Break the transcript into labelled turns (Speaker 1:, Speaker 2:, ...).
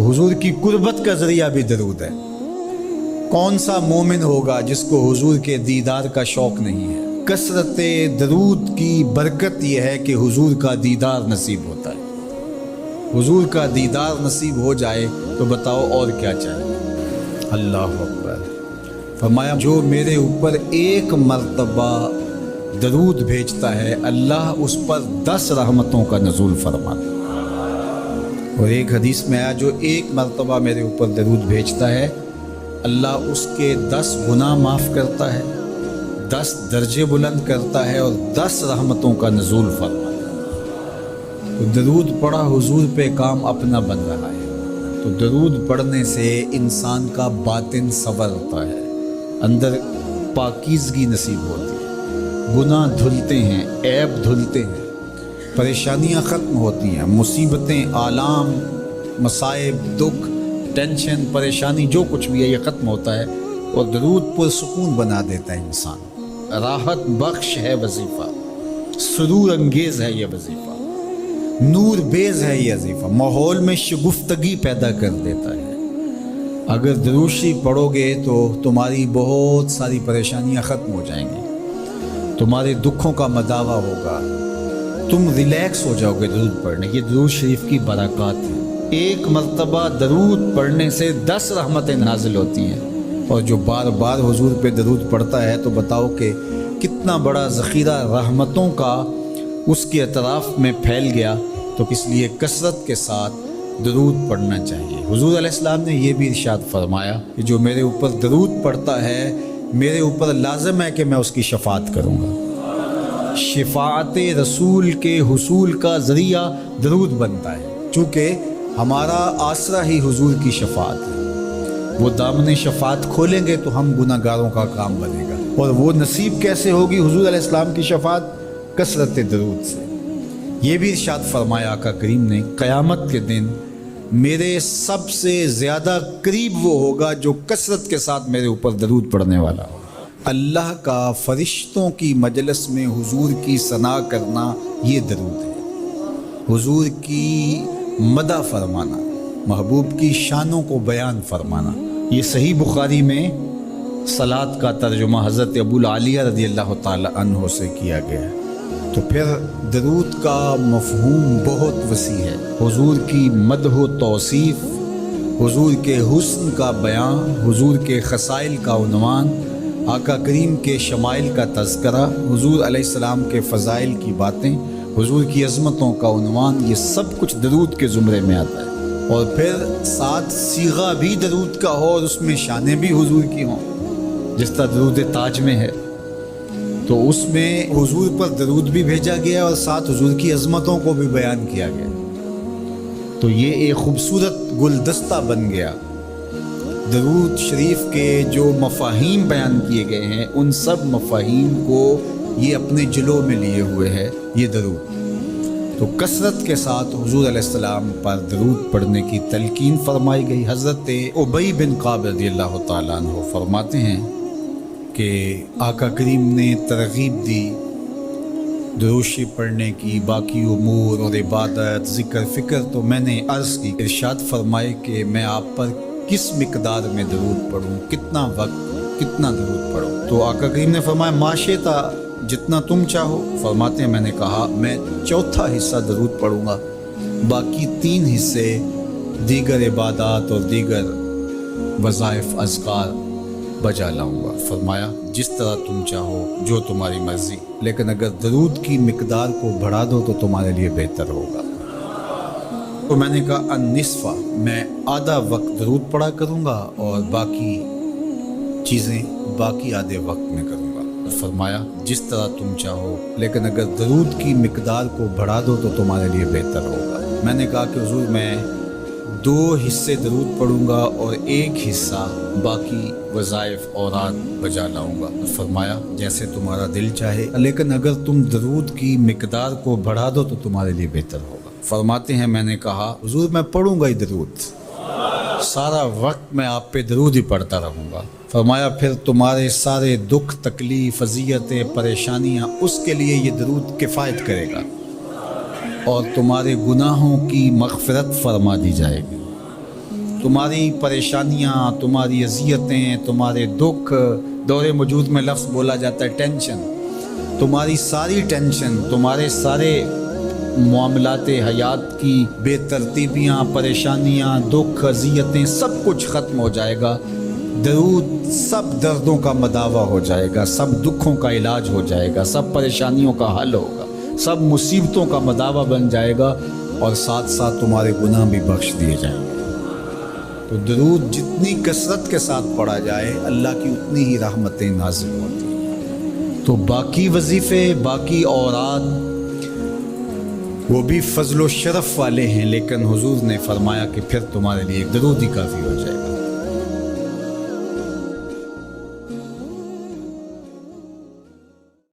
Speaker 1: हुजूर की कुर्बत का जरिया भी दरूद है। कौन सा मोमिन होगा जिसको हुजूर के दीदार का शौक नहीं है। कसरत दरूद की बरकत यह है कि हुजूर का दीदार नसीब होता है। हुजूर का दीदार नसीब हो जाए तो बताओ और क्या चाहिए। अल्लाह अकबर। फरमाया जो मेरे ऊपर एक मर्तबा दरूद भेजता है अल्लाह उस पर 10 रहमतों का नज़ूल फरमाता है। और एक हदीस में आया जो एक मर्तबा मेरे ऊपर दरूद भेजता है अल्लाह उसके 10 गुनाह माफ़ करता है, 10 दर्जे बुलंद करता है और 10 रहमतों का नज़ूल फरमाता है। तो दरूद पढ़ा हुजूर पे काम अपना बन रहा है। तो दरूद पढ़ने से इंसान का बातिन संवरता है, अंदर पाकीज़गी नसीब होती है, गुनाह धुलते हैं, ऐब धुलते हैं, परेशानियां ख़त्म होती हैं, मुसीबतें, आलाम, मसाइब, दुख, टेंशन, परेशानी जो कुछ भी है ये ख़त्म होता है। और दरूद पुरसुकून बना देता है इंसान। राहत बख्श है वजीफ़ा, सुरूर अंगेज़ है ये वजीफ़ा, नूर बेज़ है ये वजीफ़ा, माहौल में शगुफ्तगी पैदा कर देता है। अगर दरूद शरीफ पढ़ोगे तो तुम्हारी बहुत सारी परेशानियां ख़त्म हो जाएंगी, तुम्हारे दुखों का मदावा होगा, तुम रिलैक्स हो जाओगे दरूद पढ़ने। ये दरूद शरीफ की बरक़ात है। एक मर्तबा दरूद पढ़ने से 10 रहमतें नाजिल होती हैं। और जो बार बार हुजूर पे दरूद पढ़ता है तो बताओ कि कितना बड़ा ज़ख़ीरा रहमतों का उसके अतराफ़ में फैल गया। तो इसलिए कसरत के साथ दरूद पढ़ना चाहिए। हुजूर अलैहिस्सलाम ने यह भी इरशाद फरमाया कि जो मेरे ऊपर दरूद पढ़ता है मेरे ऊपर लाज़िम है कि मैं उसकी शफ़ाअत करूँगा। शफ़ाअत रसूल के हुसूल का ज़रिया दरूद बनता है। चूँकि हमारा आसरा ही हुजूर की शफ़ाअत है। वो दामन शफ़ाअत खोलेंगे तो हम गुनाहगारों का काम बनेगा। और वो नसीब कैसे होगी हुजूर अलैहिस्सलाम की शफ़ाअत? कसरत दरूद से। ये भी इरशाद फरमाया आका करीम ने क़यामत के दिन मेरे सबसे ज़्यादा करीब वो होगा जो कसरत के साथ मेरे ऊपर दरूद पढ़ने वाला हो। अल्लाह का फ़रिश्तों की मजलिस में हुजूर की सना करना ये दरूद है। हुजूर की मदा फरमाना, महबूब की शानों को बयान फरमाना। ये सही बुखारी में सलात का तर्जुमा हज़रत अबू आलिया रज़ियल्लाहु ताला अन्हो से किया गया है। तो फिर दरूद का मफ़हूम बहुत वसी है। हुजूर की मदह व तौसीफ़, हुजूर के हुस्न का बयान, हुजूर के ख़साइल का उन्वान, आका करीम के शमाइल का तज़करा, हुजूर अलैहिस्सलाम के फ़ज़ाइल की बातें, हुजूर की अज़मतों का उन्वान, ये सब कुछ दरूद के ज़ुमरे में आता है। और फिर साथ सीगा भी दरूद का हो और उसमें शानें भी हुजूर की हों, जिस तरह दरूद ताज में है। तो उसमें हुजूर पर दरूद भी भेजा गया और साथ हुजूर की अज़मतों को भी बयान किया गया। तो ये एक खूबसूरत गुलदस्ता बन गया। दरूद शरीफ के जो मफ़ाहीम बयान किए गए हैं उन सब मफ़ाहीम को ये अपने जिलो में लिए हुए है ये दरूद। तो कसरत के साथ हुजूर अलैहिस्सलाम पर दरूद पढ़ने की तलकीन फरमाई गई। हज़रत उबई बिन काब रज़ियल्लाहु ताला अन्हु फरमाते हैं कि आका करीम ने तरग़ीब दी दरूद शरीफ पढ़ने की, बाकी उमूर और इबादत, ज़िक्र, फ़िक्र। तो मैंने अर्ज़ की, इरशाद फरमाए कि मैं आप पर किस मिक़दार में दरूद पढ़ूँ, कितना वक्त, कितना दरूद पढ़ूँ। तो आका करीम ने फरमाया माशेता, जितना तुम चाहो। फरमाते हैं मैंने कहा मैं 4था हिस्सा दरूद पढ़ूँगा, बाकी 3 हिस्से दीगर इबादत और दीगर वज़ाइफ अज़कार बजा लाऊँगा। फरमाया जिस तरह तुम चाहो, जो तुम्हारी मर्ज़ी, लेकिन अगर दरूद की मिक़दार को बढ़ा दो तो तुम्हारे लिए बेहतर होगा। तो मैंने कहा अन्निस्फ़ा, मैं आधा वक्त दरूद पढ़ा करूँगा और बाकी चीज़ें बाकी आधे वक्त में करूँगा। फरमाया जिस तरह तुम चाहो, लेकिन अगर दरूद की मिक़दार को बढ़ा दो तो तुम्हारे लिए बेहतर होगा। मैंने कहा कि हुजूर मैं 2 हिस्से दरूद पढ़ूँगा और 1 हिस्सा बाकी वज़ाइफ औरात बजा लाऊँगा। फरमाया जैसे तुम्हारा दिल चाहे, लेकिन अगर तुम दरूद की मिक़दार को बढ़ा दो तो तुम्हारे लिए बेहतर होगा। फरमाते हैं मैंने कहा हुजूर मैं पढ़ूँगा ही दरूद, सारा वक्त मैं आप पे दरूद ही पढ़ता रहूँगा। फरमाया फिर तुम्हारे सारे दुख, तकलीफ़, अज़ियतें, परेशानियाँ, उसके लिए ये दरूद किफ़ायत करेगा। اور تمہارے گناہوں کی مغفرت فرما دی جائے گی. تمہاری پریشانیاں، تمہاری اذیتیں، تمہارے دکھ، دور وجود میں لفظ بولا جاتا ہے ٹینشن، تمہاری ساری ٹینشن، تمہارے سارے معاملات حیات کی بے ترتیبیاں، پریشانیاں، دکھ، اذیتیں، سب کچھ ختم ہو جائے گا. درود سب دردوں کا مداوع ہو جائے گا، سب دکھوں کا علاج ہو جائے گا، سب پریشانیوں کا حل ہوگا، سب مصیبتوں کا مداوع بن جائے گا، اور ساتھ ساتھ تمہارے گناہ بھی بخش دیے جائیں گے. تو درود جتنی کثرت کے ساتھ پڑھا جائے اللہ کی اتنی ہی رحمتیں نازل ہوتی ہیں. تو باقی وظیفے، باقی اوراد وہ بھی فضل و شرف والے ہیں، لیکن حضور نے فرمایا کہ پھر تمہارے لیے ایک درود ہی کافی ہو جائے گا.